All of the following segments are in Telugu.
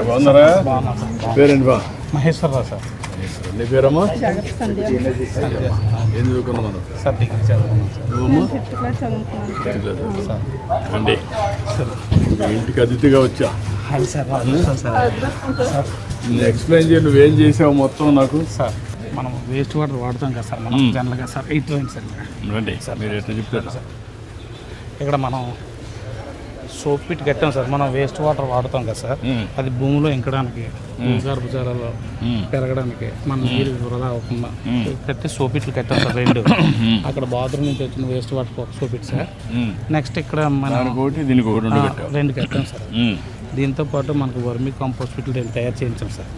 బాగున్నారా? పేరేంటి బా? మహేశ్వరరావు సార్. నీ పేరమ్మా? ఏం చదువుకున్నాను సార్ డిగ్రీ చదువుకున్నాను సార్. నువ్వమ్మా? అండి ఇంటికి అతిథిగా వచ్చా. అది సార్ సార్ ఎక్స్ప్లెయిన్ చేయి, నువ్వేం చేసావు మొత్తం నాకు. సార్ మనం వేస్ట్ వాటర్ వాడుతాం కదా సార్ మనం జనరల్గా సార్. ఇటు రండి సార్. రండి సార్, మీరు ఎట్లా చెప్తారు సార్? ఇక్కడ మనం సోప్ పిట్ కట్టాం సార్. మనం వేస్ట్ వాటర్ వాడుతాం కదా సార్, అది భూమిలో ఇంకడానికి భూగర్భజలాలు పెరగడానికి మన నీరు వృధా అవ్వకుండా కట్టి సోపిట్లు కట్టాం సార్. రెండు అక్కడ బాత్రూమ్ నుంచి వచ్చిన వేస్ట్ వాటర్ సోపిట్ సార్. నెక్స్ట్ ఇక్కడ మనం రెండు కట్టాం సార్. దీంతో పాటు మనకు వర్మీ కాంపోస్ట్ పిట్లు తయారు చేయించాం సార్.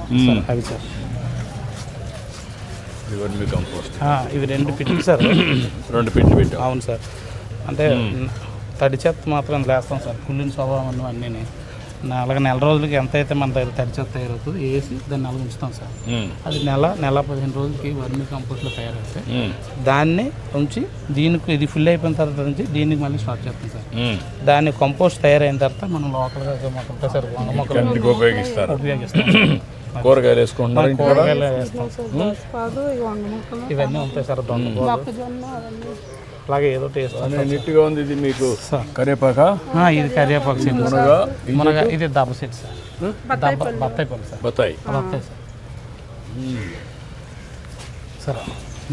అవి సార్ ఇవి రెండు పిట్లు సార్. రెండు పిట్లు పెట్టాం. అవును సార్. అంటే తడి చెత్త మాత్రం లేస్తాం సార్. కుళ్ళిన స్వభావం అన్నీ అలాగే నెల రోజులకి ఎంత అయితే మన దగ్గర తడి చెత్త తయారవుతుంది వేసి దాన్ని నెల ఉంచుతాం సార్. అది నెల 15 రోజులకి వర్మీ కంపోస్ట్లో తయారైతే దాన్ని ఉంచి దీనికి ఇది ఫుల్ అయిపోయిన తర్వాత నుంచి దీనికి మళ్ళీ స్టార్ట్ చేస్తాం సార్. దాన్ని కంపోస్ట్ తయారైన తర్వాత మనం లోకల్గా మొక్కలు సార్ వంగ మొక్కలు ఉపయోగిస్తాం. కూరగాయలు వేసుకుంటాం, కూరగాయలు వేస్తాం సార్. ఇవన్నీ ఉంటాయి సార్. అలాగే ఏదో టేస్ట్ నీట్గా ఉంది. ఇది మీకు కరివేపాక? ఇది కరివేపాకు సీడ్. మునగ ఇది దబ్బ సీడ్ సార్. బత్తాయి పళ్ళు సార్. బత్తాయి సార్. సార్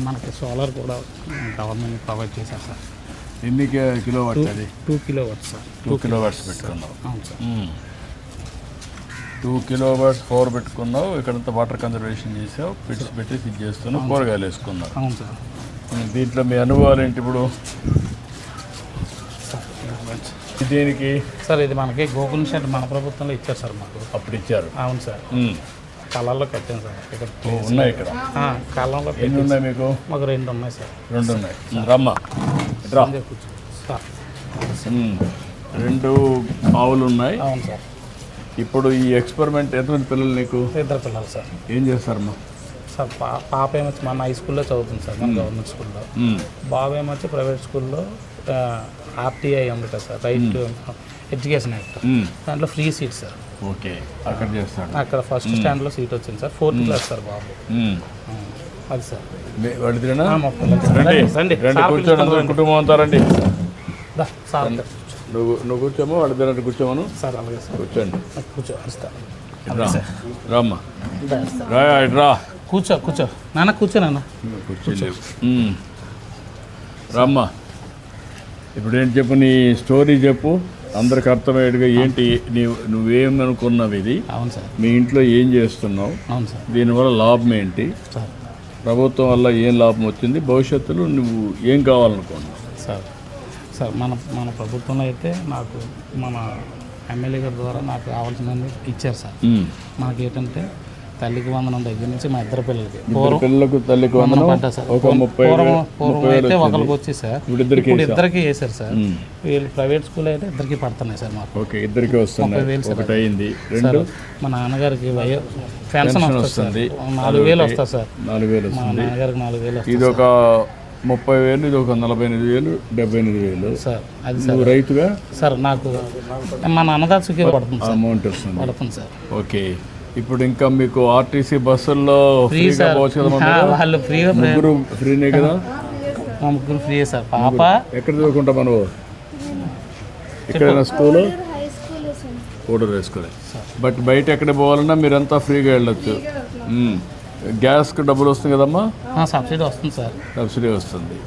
మనకి సోలార్ కూడా గవర్నమెంట్ ప్రొవైడ్ చేశారు సార్. ఎన్ని కిలో వాట్స్ అది? 2 కిలోవాట్స్ సార్. 2 కిలోవాట్స్ పెట్టుకున్నావు. అవును సార్. 2 కిలోవాట్స్ పవర్ పెట్టుకున్నావు. ఇక్కడంతా వాటర్ కన్జర్వేషన్ చేసావు, పిట్స్ పెట్టి ఫిట్ చేస్తున్నావు, కూరగాయలు వేసుకున్నావు. అవును సార్. దీంట్లో మీ అనుభవాలు ఏంటి ఇప్పుడు? దేనికి సార్? ఇది మనకి గోకుల్ షెడ్ మన ప్రభుత్వంలో ఇచ్చారు సార్ మాకు. అప్పుడు ఇచ్చారు? అవును సార్. కళ్ళల్లో కట్టాను సార్. ఇక్కడ ఉన్నాయి. ఇక్కడ కళ్ళంలో ఎన్ని ఉన్నాయి మీకు? మాకు 2 ఉన్నాయి సార్. 2 ఉన్నాయి. రమ్మ రా. 2 ఆవులు ఉన్నాయి. అవును సార్. ఇప్పుడు ఈ ఎక్స్పెరిమెంట్ ఎంతమంది పిల్లలు నీకు? 2 పిల్లలు సార్. ఏం చేస్తారమ్మా? సార్ పాప ఏమొచ్చి మన హై స్కూల్లో చదువుతుంది సార్, మన గవర్నమెంట్ స్కూల్లో. బాబు ఏమొచ్చి ప్రైవేట్ స్కూల్లో ఆర్టీఐ ఉంది కదా sir, right to education act, దాంట్లో ఫ్రీ సీట్ సార్. ఓకే, అక్కడ చేస్తాడు. అక్కడ ఫస్ట్ స్టాండర్డ్లో సీట్ వచ్చింది సార్. 4th క్లాస్ సార్ బాబు. అది సార్. కూర్చోండి, కుటుంబం అంతా రండి. సార్ నువ్వు కూర్చోమో, వాళ్ళిద్దరు కూర్చోమను సార్. అలాగే సార్, కూర్చోండి. రామ్మా, రా. కూర్చో నాన్న, కూర్చో నాన్న. కూర్చోలేవు. రామ్మా, ఇప్పుడు ఏంటి చెప్పు, నీ స్టోరీ చెప్పు అందరికి అర్థమయ్యేట్టుగా. ఏంటి నువ్వేమనుకున్నావు ఇది? అవును సార్. మీ ఇంట్లో ఏం చేస్తున్నావు? అవును సార్. దీనివల్ల లాభం ఏంటి? సార్ ప్రభుత్వం వల్ల ఏం లాభం వచ్చింది? భవిష్యత్తులో నువ్వు ఏం కావాలనుకున్నావు? సార్ మన ప్రభుత్వంలో అయితే నాకు మన ఎమ్మెల్యే గారి ద్వారా నాకు కావాల్సినవి ఇచ్చారు సార్. మనకి ఏంటంటే తల్లికి వందనం దగ్గర నుంచి మా ఇద్దరు పిల్లలకి తల్లికి వందనం పడ్డా సార్. పూర్వం అయితే ఒకరికి వచ్చి సార్, ఇప్పుడు ఇద్దరికి వేసారు సార్. వీళ్ళు ప్రైవేట్ స్కూల్ అయితే ఇద్దరికి పడుతున్నాయి సార్ మాకు. ఓకే, ఇద్దరికి వస్తున్నాయి. ఒకటి అయింది. రెండు, మా నాన్నగారికి పెన్షన్ వస్తుంది 4,000 వస్తుంది సార్. 4,000 మా నాన్నగారికి 4,000 వస్తుంది. ఇది ఒక 30,000, ఇది ఒక 48,000, 78,000 సార్. అది సార్ రైతుగా సార్. నాకు మా నాన్నదారు సుఖీ పడుతుంది సార్, అమౌంట్ వస్తుంది. పడుతుంది సార్. ఓకే, ఇప్పుడు ఇంకా మీకు ఆర్టీసీ బస్సుల్లో ఫ్రీ సార్. వాళ్ళు ఫ్రీనే కదా? మా ముగ్గురు ఫ్రీ సార్. పాప ఎక్కడ చదువుకుంటా మనం? ఎక్కడైనా స్కూలు? కోడూరు వేసుకోలేదు. బట్ బయట ఎక్కడ పోవాలన్నా మీరంతా ఫ్రీగా వెళ్ళొచ్చు. గ్యాస్కి డబ్బులు వస్తుంది కదమ్మా? సబ్సిడీ వస్తుంది సార్. సబ్సిడీ వస్తుంది.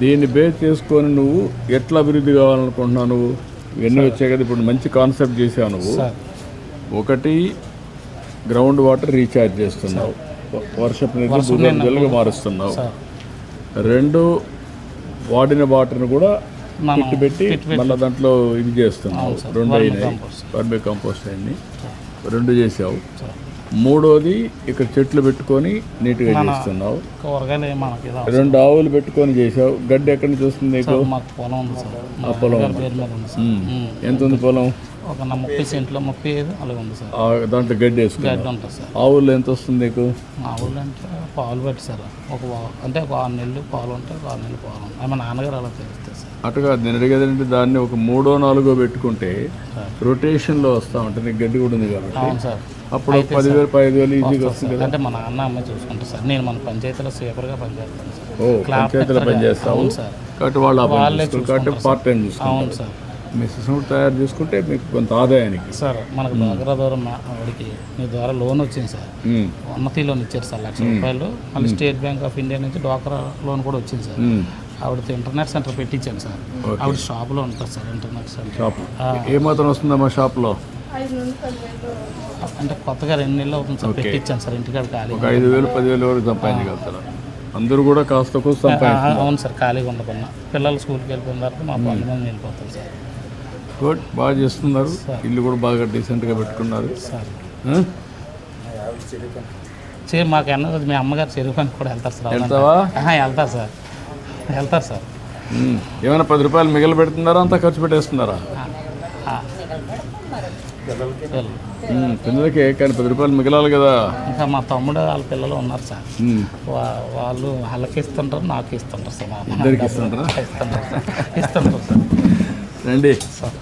దీన్ని బేస్ చేసుకొని నువ్వు ఎట్లా అభివృద్ధి కావాలనుకుంటున్నావు? నువ్వు ఇవన్నీ వచ్చాయి కదా, ఇప్పుడు మంచి కాన్సెప్ట్ చేసావు నువ్వు. ఒకటి, గ్రౌండ్ వాటర్ రీఛార్జ్ చేస్తున్నావు, వర్షపు నీరు భూగర్భజలంగా మారుస్తున్నావు. 2, వాడిన వాటర్ని కూడా పెట్టి మళ్ళీ దాంట్లో ఇది చేస్తున్నావు. 2 అయినాయి. వర్మీ కంపోస్ట్ అయింది. 2 చేసావు. మూడోది ఇక్కడ చెట్లు పెట్టుకొని నీట్గా చేస్తున్నావు. కూరగాయలు మనకి ఇలా 2 ఆవులు పెట్టుకొని చేసావు. గడ్డి ఎక్కడి నుంచి వస్తుంది నీకు? మాకు పొలం ఉంది సార్, ఆ పొలం పేరు మీద ఉంది సార్. ఎంత ఉంది పొలం? ఒక 30 సెంట్లో 35 అలాగే ఉంది సార్. దాంట్లో గడ్డి వేసుకున్నావు. గడ్డి ఉంటుంది సార్. ఆవులు ఎంత వస్తుంది నీకు? మా ఊళ్ళో అంటే పాలు పెట్టి సార్, అంటే ఒక 6 నెలలు పాలు ఉంటాయి, ఒక 6 నెలలు పాలు ఉంటాయి. మా నాన్నగారు అలా తెలుస్తుంది సార్. అటుగా నేను అడిగేదంటే దాన్ని ఒక 3 or 4 పెట్టుకుంటే రొటేషన్లో వస్తూ ఉంటుంది. నీకు గడ్డి కూడా ఉంది కాబట్టి అవును సార్. అప్పుడు 10,000 5,000 ఈజీగా వస్తుంది కదా. అంటే మా నాన్న అమ్మ చూసుకుంటారు సార్. నేను మన పంచాయతీలో సేపర్గా పనిచేస్తాను సార్. పంచాయతీలో పనిచేస్తావు అవును సార్. కాబట్టి వాళ్ళే కాబట్టి పార్ట్ టైం చూసుకుంటారు. అవును సార్. మీ సిస్టమ్ తయారు చేసుకుంటే మీకు కొంత ఆదాయానికి. సార్ మనకు దగ్గర దూరం వాడికి మీ ద్వారా లోన్ వచ్చింది సార్. ఉన్నతి లోన్ ఇచ్చారు సార్, ₹1,00,000. మళ్ళీ స్టేట్ బ్యాంక్ ఆఫ్ ఇండియా నుంచి డ్వాక్రా లోన్ కూడా వచ్చింది సార్. ఆవిడతో ఇంటర్నెట్ సెంటర్ పెట్టించాను సార్. ఆవిడ షాప్లో ఉంటుంది సార్ ఇంటర్నెట్ సెంటర్. షాప్ ఏమాత్రం వస్తుందమ్మా షాప్లో? అంటే కొత్తగా 2 నెలలు అవుతుంది సార్, పెట్టించాను సార్. ఇంటికాడ ఖాళీ ఒక 5,000 10,000 వరకు సంపాదించగలుగుతారు. అందరూ కూడా కాస్త కొంచెం సంపాదించారు. అవును సార్, ఖాళీగా ఉండకుండా పిల్లలు స్కూల్కి వెళ్ళిపోయిన తర్వాత మా పనుల మీద వెళ్ళిపోతాం సార్. గుడ్, బాగా చేస్తున్నారు. ఇల్లు కూడా బాగా డీసెంట్గా పెట్టుకున్నారు సార్. మాకు అన్నది మీ అమ్మగారు చెరువు పనికి కూడా వెళ్తారు సార్. వెళ్తావా? వెళ్తారు సార్, వెళ్తారు సార్. ఏమైనా 10 రూపాయలు మిగిలి పెడుతున్నారా? అంతా ఖర్చు పెట్టేస్తున్నారా? పిల్లలకి కానీ 10 రూపాయలు మిగలాలి కదా. ఇంకా మా తమ్ముడు వాళ్ళ పిల్లలు ఉన్నారు సార్. వాళ్ళు వాళ్ళకి ఇస్తుంటారు, నాకు ఇస్తుంటారు సార్. ఇద్దరికి ఇస్తుంటారా? ఇస్తుంటారు సార్. రండి సార్.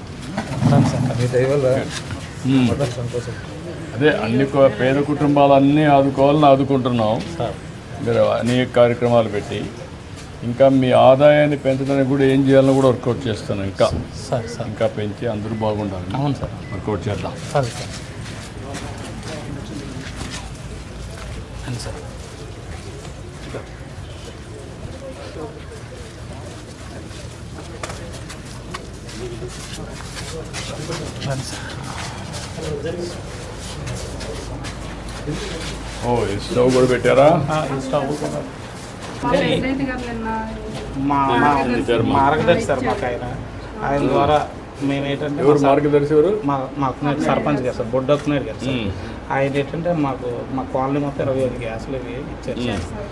అదే అన్ని పేద కుటుంబాలన్నీ ఆదుకోవాలని ఆదుకుంటున్నాం సార్. మీరు అనేక కార్యక్రమాలు పెట్టి ఇంకా మీ ఆదాయాన్ని పెంచడానికి కూడా ఏం చేయాలని కూడా వర్కౌట్ చేస్తాను. ఇంకా సార్ సార్ ఇంకా పెంచి అందరూ బాగుండాలి. అవును సార్, వర్కౌట్ చేద్దాం. సరే సార్. అవును సార్. ఓ ఈ స్టవ్ కూడా పెట్టారా? మా మార్గదర్శి సార్ మాకు ఆయన ద్వారా మేము ఏంటంటే ఎవరు మార్గదర్శి? ఎవరు? మాకు సర్పంచ్ గారు సార్, బొడ్డొక్కునేరు గారు సార్. ఆయన ఏంటంటే మాకు మా కాలనీ మొత్తం 25 గ్యాసులు ఇవి ఇచ్చారు సార్.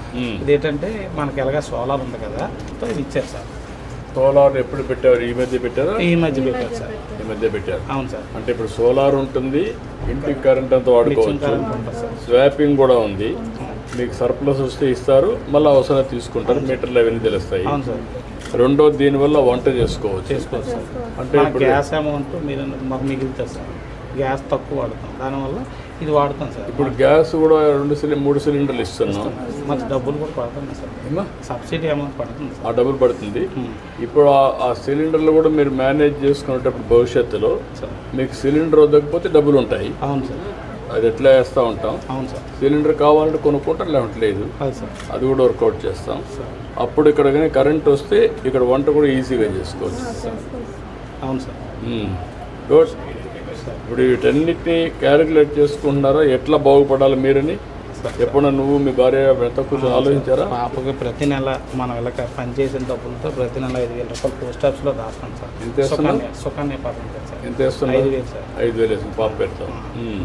ఇదేంటంటే మనకి ఎలాగా సోలార్ ఉంది కదా, ఇది ఇచ్చారు సార్. సోలార్ ఎప్పుడు పెట్టారు? ఈ మధ్య పెట్టారా? ఈ మధ్య పెట్టారు సార్. ఈ మధ్య పెట్టారు. అవును సార్. అంటే ఇప్పుడు సోలార్ ఉంటుంది, ఇంటికి కరెంట్ అంతా వాడుకోవచ్చు, సార్. స్వాపింగ్ కూడా ఉంది. మీకు సర్ప్లస్ వస్తే ఇస్తారు, మళ్ళీ అవసరం తీసుకుంటారు, మీటర్లు అవన్నీ తెలుస్తాయి. అవును సార్. రెండోది దీనివల్ల వంట చేసుకోవచ్చు సార్. అంటే ఇప్పుడు గ్యాస్ అమౌంట్ మీరు మాకు మిగులుతుంది సార్. గ్యాస్ తక్కువ వాడతాం, దానివల్ల ఇది వాడతాం సార్. ఇప్పుడు గ్యాస్ కూడా 3 సిలిండర్లు ఇస్తున్నాం. మాకు డబ్బులు కూడా పడుతుంది సార్, సబ్సిడీ అమౌంట్ పడుతుంది సార్. ఆ డబ్బులు పడుతుంది. ఇప్పుడు ఆ సిలిండర్లు కూడా మీరు మేనేజ్ చేసుకునేటప్పుడు భవిష్యత్తులో మీకు సిలిండర్ వద్దకపోతే డబ్బులు ఉంటాయి. అవును సార్. అది ఎట్లా వేస్తూ ఉంటాం. అవును సార్. సిలిండర్ కావాలంటే కొనుక్కుంటాం, లేవట్లేదు. అది కూడా వర్కౌట్ చేస్తాం. అప్పుడు ఇక్కడ కానీ కరెంట్ వస్తే ఇక్కడ వంట కూడా ఈజీగా చేసుకోవచ్చు. అవును సార్. గుడ్. ఇప్పుడు వీటన్నిటిని క్యాలిక్యులేట్ చేసుకుంటున్నారా ఎట్లా బాగుపడాలి మీరని? ఎప్పుడన్నా నువ్వు మీ భార్య ఎంత కొంచెం ఆలోచించారా? పాపకి ప్రతి నెల మనం ఇలా పనిచేసిన డబ్బులతో ప్రతి నెల 5,000 రూపాయలు పోస్ట్ ఆఫీస్లో దాస్తాం సార్. ఎంత వేస్తున్నావు? సుకన్య పథకం సార్. ఎంత వేస్తున్నావు? 5,000 సార్. 5,000 వేసి పాప పెడతాం.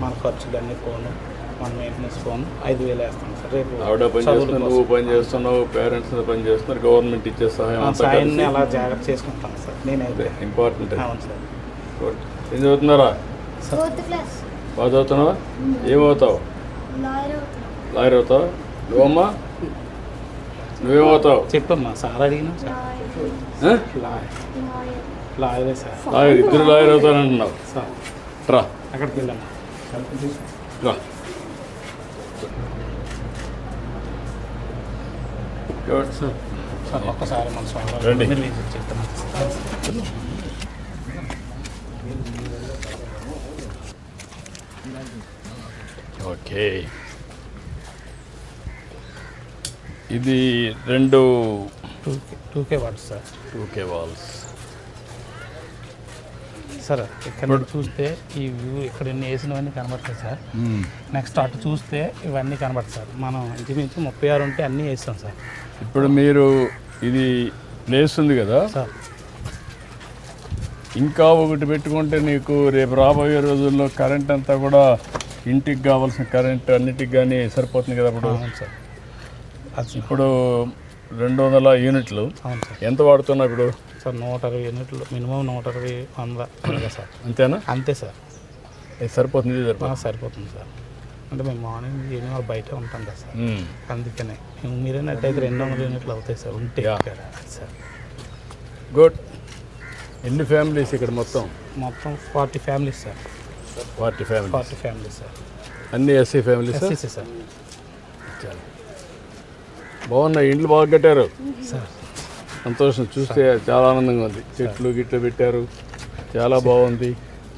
మన ఖర్చులన్నీ ఫోను, మన మెయింటెనెన్స్ ఫోన్ 5,000 వేస్తాం సార్. రేపు ఆవిడ పని చేస్తున్నావు, నువ్వు పని చేస్తున్నావు, పేరెంట్స్ పని చేస్తున్నారు, గవర్నమెంట్ ఇచ్చే సాయాన్ని అలా జాగ్రత్త చేసుకుంటాను సార్. నేనైతే ఇంపార్టెంట్. అవును సార్. గుడ్. ఏం చదువుతున్నారా? బాగా చదువుతున్నావా? ఏమవుతావు? లాయర్ అవుతావు. నువ్వమ్మా నువ్వేమవుతావు? చెప్పమ్మా. సార్ అడిగినా సార్. లాయరే సార్. లాయర్, ఇద్దరు లాయర్ అవుతానంటున్నావు సార్. రా అక్కడికి వెళ్ళమ్మా. రా. సార్ సార్ ఒక్కసారి మన రండి. స్వామి చెప్తాను. ఓకే. ఇది 2K watts sir. 2K walls sir. ఇక్కడ నుండి చూస్తే ఈ వ్యూ ఇక్కడ వేసినవన్నీ కనబడతాయి సార్. నెక్స్ట్ అటు చూస్తే ఇవన్నీ కనబడతాయి సార్. మనం ఇంచుమించు 36 ఉంటే అన్నీ వేస్తాం సార్. ఇప్పుడు మీరు ఇది ప్లేస్ ఉంది కదా సార్, ఇంకా ఒకటి పెట్టుకుంటే నీకు రేపు రాబోయే రోజుల్లో కరెంట్ అంతా కూడా ఇంటికి కావాల్సిన కరెంట్ అన్నిటికి కానీ సరిపోతుంది కదా ఇప్పుడు. అవును సార్. అది ఇప్పుడు 200 యూనిట్లు అవును సార్. ఎంత వాడుతున్నావు ఇప్పుడు? సార్ 120 యూనిట్లు మినిమం 120, 100 అలాగే సార్. అంతేనా? అంతే సార్. ఇది సరిపోతుంది, ఇది సరిపోతుంది. సరిపోతుంది సార్. అంటే మేము మార్నింగ్ ఈవినింగ్ వాళ్ళు బయట ఉంటాం కదా సార్, అందుకనే మీరేనట్టయితే 200 యూనిట్లు అవుతాయి సార్ ఉంటే ఇక్కడ. Sir good. ఎన్ని ఫ్యామిలీస్ ఇక్కడ మొత్తం? మొత్తం 40 families sir. 40 families. 40 families sir. అన్ని ఎస్సీ ఫ్యామిలీస్. ఎస్సీసీ సార్. బాగున్నాయి, ఇండ్లు బాగా కట్టారు సార్. సంతోషం, చూస్తే చాలా ఆనందంగా ఉంది. చెట్లు గిట్లు పెట్టారు, చాలా బాగుంది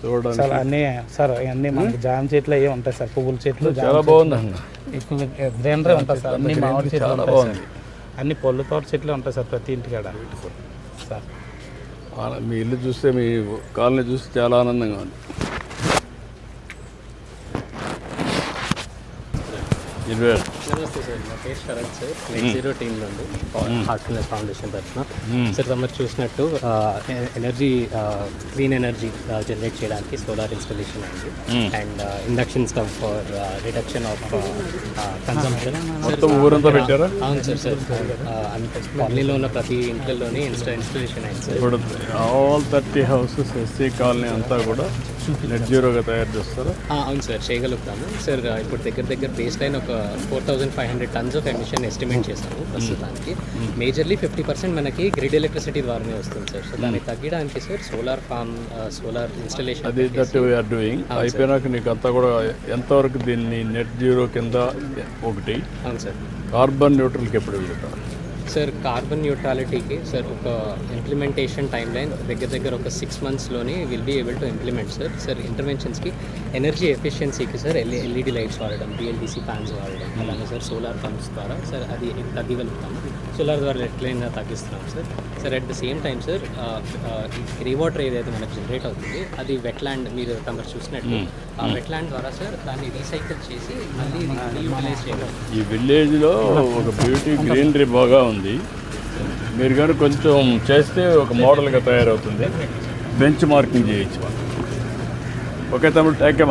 చూడడానికి. సార్ అన్నీ సార్ అన్నీ మనకి జామ చెట్లు అవి ఉంటాయి సార్, పువ్వుల చెట్లు చాలా బాగుంది అన్న. ఎక్కువ గ్రీనరీ ఉంటుంది సార్. అన్ని మామిడి చెట్లు చాలా ఉంటాయి బాగుంది. సార్. అన్ని పళ్ళు తోట చెట్లు ఉంటాయి సార్ ప్రతి ఇంటికాడ సార్. మీ ఇల్లు చూస్తే, మీ కాలనీ చూస్తే చాలా ఆనందంగా ఉంది. నమస్తే సార్, నా పేరు Sharath sir. Net zero team నుండి హార్ట్ఫుల్నెస్ ఫౌండేషన్ తరఫున. సార్ తమరు చూసినట్టు ఎనర్జీ, క్లీన్ ఎనర్జీ జనరేట్ చేయడానికి సోలార్ ఇన్స్టాలేషన్ అయింది. And induction stove for reduction of consumption. మొత్తం ఊరంతా పెట్టారా? అవును సార్. సార్ కాలనీలో ఉన్న ప్రతి ఇంట్లోనే ఇన్స్టాలేషన్ అయింది సార్. ఇప్పుడు ఆల్ 30 హౌసెస్ ఎస్సీ కాలనీ అంతా కూడా నెట్ జీరోగా తయారు చేస్తారా? అవును సార్, చేయగలుగుతాము సార్. ఇప్పుడు దగ్గర బేస్ లైన్ ఒక 4500 టన్స్ ఆఫ్ ఎమిషన్ ఎస్టిమేట్ చేస్తాము ప్రస్తుతానికి. మేజర్లీ 50% మనకి గ్రిడ్ ఎలక్ట్రిసిటీ ద్వారానే వస్తుంది సార్. సో దాన్ని తగ్గడానికి sir solar farm, solar installation అది దట్ వీఆర్ డూయింగ్. అయిపోయినాక నీకు అంతా కూడా ఎంతవరకు దీన్ని నెట్ జీరో కింద ఒకటి, అవును సార్. కార్బన్ న్యూట్రల్కి ఎప్పుడు వెళ్తారు సార్? కార్బన్ న్యూట్రాలిటీకి సార్ ఒక ఇంప్లిమెంటేషన్ టైం లైన్ దగ్గర ఒక 6 monthsలోనే will be able to implement sir. Sir ఇంటర్వెన్షన్స్కి ఎనర్జీ ఎఫిషియన్సీకి సార్ ఎల్ఈడి లైట్స్ వాడడం, బిఎల్డిసి ఫ్యాన్స్ వాడడం, అలాగే సార్ సోలార్ పంప్స్ ద్వారా సార్ అది తగ్గగలుగుతాము. సోలార్ ద్వారా ఎట్లయినా తగ్గిస్తున్నాం sir. Sir at the same time sir grey water ఏదైతే మనకు జనరేట్ అవుతుంది అది వెట్ ల్యాండ్, మీరు తమరు చూసినట్టు ఆ వెట్ ల్యాండ్ ద్వారా సార్ దాన్ని రీసైకిల్ చేసి మళ్ళీ రీయూటిలైజ్ చేయగలం. ఈ విలేజ్లో ఒక బ్యూటీ గ్రీనరీ బాగా ఉంది. మీరు కానీ కొంచెం చేస్తే ఒక మోడల్గా తయారవుతుంది. బెంచ్ మార్కింగ్ చేయొచ్చు. ఓకే తమ్ముడు, థ్యాంక్ యూ.